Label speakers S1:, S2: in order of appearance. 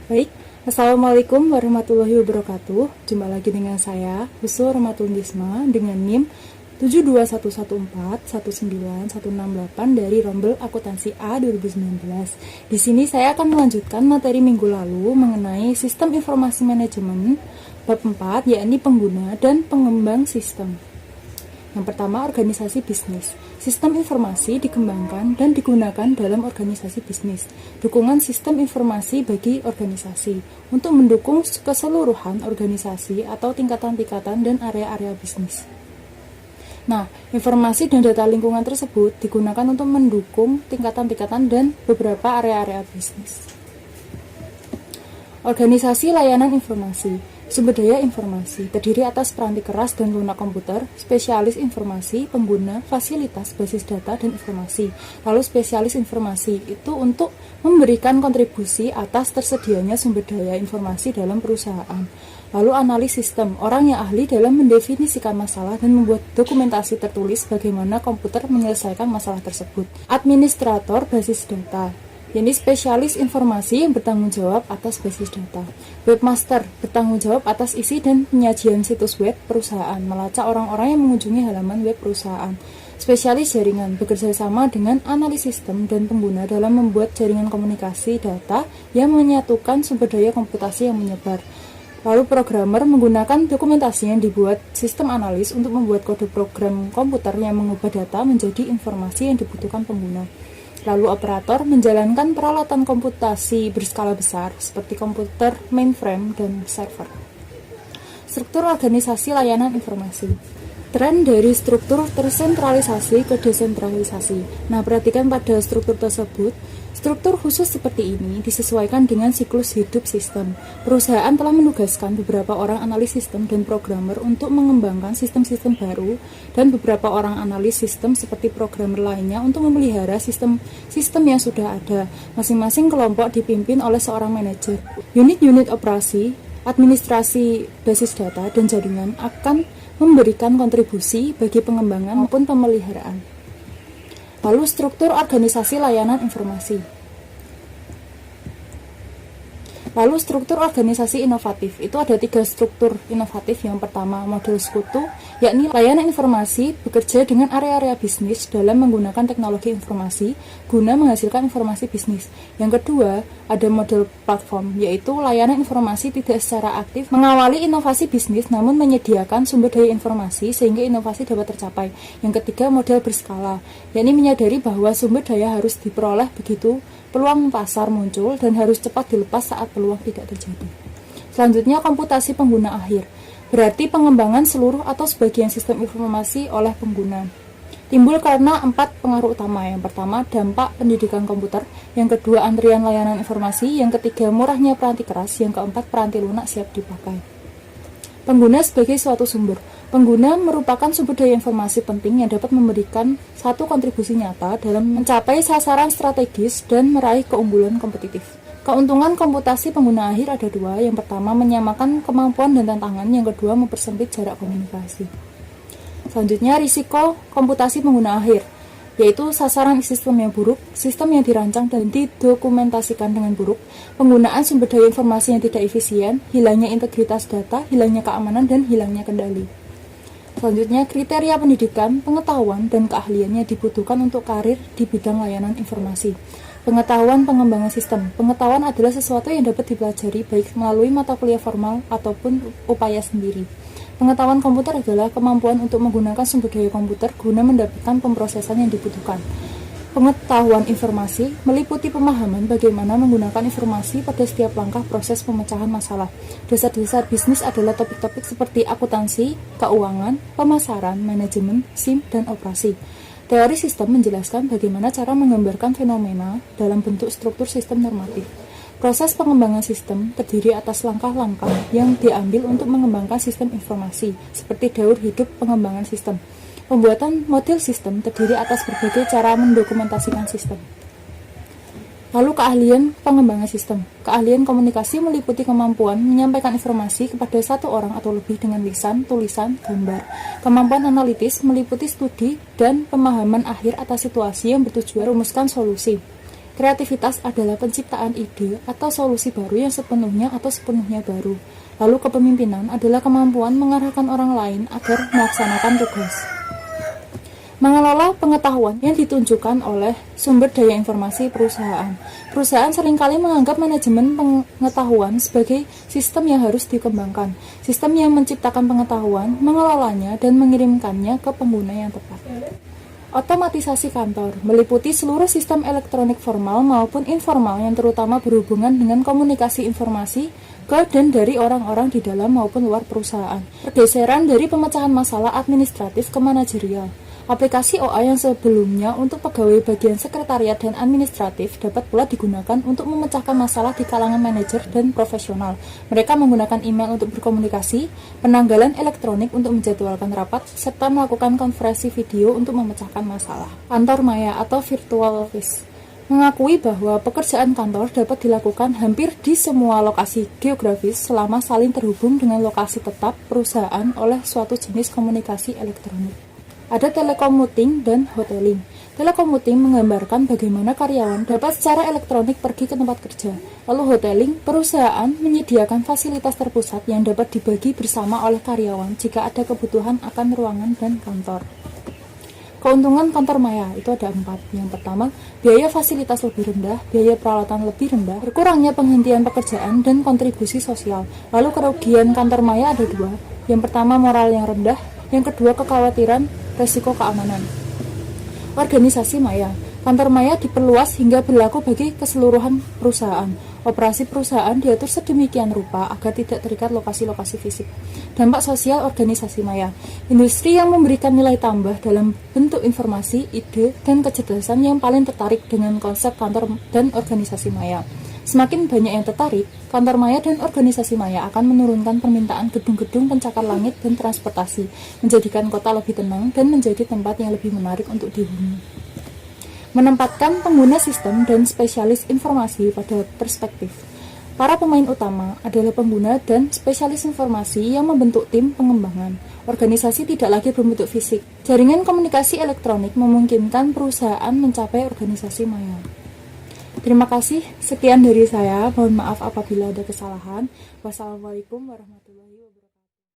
S1: Baik, Assalamualaikum warahmatullahi wabarakatuh. Jumpa lagi dengan saya, Husnul Rahmatul Nisma, dengan NIM 721141968 dari Rombel Akuntansi A 2019. Di sini saya akan melanjutkan materi minggu lalu mengenai Sistem Informasi Manajemen bab 4, yakni pengguna dan pengembang sistem. Yang pertama, organisasi bisnis. Sistem informasi dikembangkan dan digunakan dalam organisasi bisnis. Dukungan sistem informasi bagi organisasi untuk mendukung keseluruhan organisasi atau tingkatan-tingkatan dan area-area bisnis. Nah, informasi dan data lingkungan tersebut digunakan untuk mendukung tingkatan-tingkatan dan beberapa area-area bisnis. Organisasi layanan informasi. Sumber daya informasi terdiri atas peranti keras dan lunak komputer, spesialis informasi, pengguna, fasilitas, basis data, dan informasi. Lalu spesialis informasi itu untuk memberikan kontribusi atas tersedianya sumber daya informasi dalam perusahaan. Lalu analis sistem, orang yang ahli dalam mendefinisikan masalah dan membuat dokumentasi tertulis bagaimana komputer menyelesaikan masalah tersebut. Administrator basis data, yakni spesialis informasi yang bertanggung jawab atas basis data. Webmaster bertanggung jawab atas isi dan penyajian situs web perusahaan, melacak orang-orang yang mengunjungi halaman web perusahaan. Spesialis jaringan bekerja sama dengan analis sistem dan pengguna dalam membuat jaringan komunikasi data yang menyatukan sumber daya komputasi yang menyebar. Lalu programmer menggunakan dokumentasi yang dibuat sistem analis untuk membuat kode program komputer yang mengubah data menjadi informasi yang dibutuhkan pengguna. Lalu operator menjalankan peralatan komputasi berskala besar seperti komputer, mainframe, dan server. Struktur organisasi layanan informasi. Tren dari struktur tersentralisasi ke desentralisasi. Nah, perhatikan pada struktur tersebut. Struktur khusus seperti ini disesuaikan dengan siklus hidup sistem. Perusahaan telah menugaskan beberapa orang analis sistem dan programmer untuk mengembangkan sistem-sistem baru, dan beberapa orang analis sistem seperti programmer lainnya untuk memelihara sistem yang sudah ada. Masing-masing kelompok dipimpin oleh seorang manajer. Unit-unit operasi, administrasi basis data, dan jaringan akan memberikan kontribusi bagi pengembangan maupun pemeliharaan. Lalu struktur organisasi layanan informasi. Lalu struktur organisasi inovatif. Itu ada 3 struktur inovatif. Yang pertama, model sekutu, yakni layanan informasi bekerja dengan area-area bisnis dalam menggunakan teknologi informasi guna menghasilkan informasi bisnis. Yang kedua, ada model platform, yaitu layanan informasi tidak secara aktif mengawali inovasi bisnis namun menyediakan sumber daya informasi sehingga inovasi dapat tercapai. Yang ketiga, model berskala, yakni menyadari bahwa sumber daya harus diperoleh begitu peluang pasar muncul dan harus cepat dilepas saat peluang tidak terjadi. Selanjutnya, komputasi pengguna akhir, berarti pengembangan seluruh atau sebagian sistem informasi oleh pengguna. Timbul karena 4 pengaruh utama. Yang pertama, dampak pendidikan komputer. Yang kedua, antrian layanan informasi. Yang ketiga, murahnya peranti keras. Yang keempat, peranti lunak siap dipakai. Pengguna sebagai suatu sumber. Pengguna merupakan sumber daya informasi penting yang dapat memberikan satu kontribusi nyata dalam mencapai sasaran strategis dan meraih keunggulan kompetitif. Keuntungan komputasi pengguna akhir ada 2. Yang pertama, menyamakan kemampuan dan tantangan. Yang kedua, mempersempit jarak komunikasi. Selanjutnya, risiko komputasi pengguna akhir, yaitu sasaran sistem yang buruk, sistem yang dirancang dan didokumentasikan dengan buruk, penggunaan sumber daya informasi yang tidak efisien, hilangnya integritas data, hilangnya keamanan, dan hilangnya kendali. Selanjutnya, kriteria pendidikan, pengetahuan, dan keahlian yang dibutuhkan untuk karir di bidang layanan informasi. Pengetahuan pengembangan sistem. Pengetahuan adalah sesuatu yang dapat dipelajari baik melalui mata kuliah formal ataupun upaya sendiri. Pengetahuan komputer adalah kemampuan untuk menggunakan sumber daya komputer guna mendapatkan pemrosesan yang dibutuhkan. Pengetahuan informasi meliputi pemahaman bagaimana menggunakan informasi pada setiap langkah proses pemecahan masalah. Dasar-dasar bisnis adalah topik-topik seperti akuntansi, keuangan, pemasaran, manajemen, SIM, dan operasi. Teori sistem menjelaskan bagaimana cara menggambarkan fenomena dalam bentuk struktur sistem normatif. Proses pengembangan sistem terdiri atas langkah-langkah yang diambil untuk mengembangkan sistem informasi, seperti daur hidup pengembangan sistem. Pembuatan model sistem terdiri atas berbagai cara mendokumentasikan sistem. Lalu keahlian pengembangan sistem. Keahlian komunikasi meliputi kemampuan menyampaikan informasi kepada satu orang atau lebih dengan lisan, tulisan, gambar. Kemampuan analitis meliputi studi dan pemahaman akhir atas situasi yang bertujuan merumuskan solusi. Kreativitas adalah penciptaan ide atau solusi baru yang sepenuhnya baru. Lalu kepemimpinan adalah kemampuan mengarahkan orang lain agar melaksanakan tugas. Mengelola pengetahuan yang ditunjukkan oleh sumber daya informasi perusahaan. Perusahaan seringkali menganggap manajemen pengetahuan sebagai sistem yang harus dikembangkan. Sistem yang menciptakan pengetahuan, mengelolanya, dan mengirimkannya ke pengguna yang tepat. Otomatisasi kantor meliputi seluruh sistem elektronik formal maupun informal yang terutama berhubungan dengan komunikasi informasi ke dan dari orang-orang di dalam maupun luar perusahaan. Pergeseran dari pemecahan masalah administratif ke manajerial. Aplikasi OA yang sebelumnya untuk pegawai bagian sekretariat dan administratif dapat pula digunakan untuk memecahkan masalah di kalangan manajer dan profesional. Mereka menggunakan email untuk berkomunikasi, penanggalan elektronik untuk menjadwalkan rapat, serta melakukan konferensi video untuk memecahkan masalah. Kantor maya atau virtual office mengakui bahwa pekerjaan kantor dapat dilakukan hampir di semua lokasi geografis selama saling terhubung dengan lokasi tetap perusahaan oleh suatu jenis komunikasi elektronik. Ada telekommuting dan hoteling. Telekommuting menggambarkan bagaimana karyawan dapat secara elektronik pergi ke tempat kerja. Lalu hoteling, perusahaan menyediakan fasilitas terpusat yang dapat dibagi bersama oleh karyawan jika ada kebutuhan akan ruangan dan kantor. Keuntungan kantor maya itu ada 4. Yang pertama, biaya fasilitas lebih rendah, biaya peralatan lebih rendah, berkurangnya penghentian pekerjaan, dan kontribusi sosial. Lalu kerugian kantor maya ada 2. Yang pertama, moral yang rendah. Yang kedua, kekhawatiran resiko keamanan. Organisasi maya. Kantor maya diperluas hingga berlaku bagi keseluruhan perusahaan. Operasi perusahaan diatur sedemikian rupa agar tidak terikat lokasi-lokasi fisik. Dampak sosial organisasi maya. Industri yang memberikan nilai tambah dalam bentuk informasi, ide, dan kecerdasan yang paling tertarik dengan konsep kantor dan organisasi maya. Semakin banyak yang tertarik, kantor maya dan organisasi maya akan menurunkan permintaan gedung-gedung pencakar langit dan transportasi, menjadikan kota lebih tenang dan menjadi tempat yang lebih menarik untuk dihuni. Menempatkan pengguna sistem dan spesialis informasi pada perspektif. Para pemain utama adalah pengguna dan spesialis informasi yang membentuk tim pengembangan. Organisasi tidak lagi berbentuk fisik. Jaringan komunikasi elektronik memungkinkan perusahaan mencapai organisasi maya. Terima kasih, sekian dari saya. Mohon maaf apabila ada kesalahan. Wassalamualaikum warahmatullahi wabarakatuh.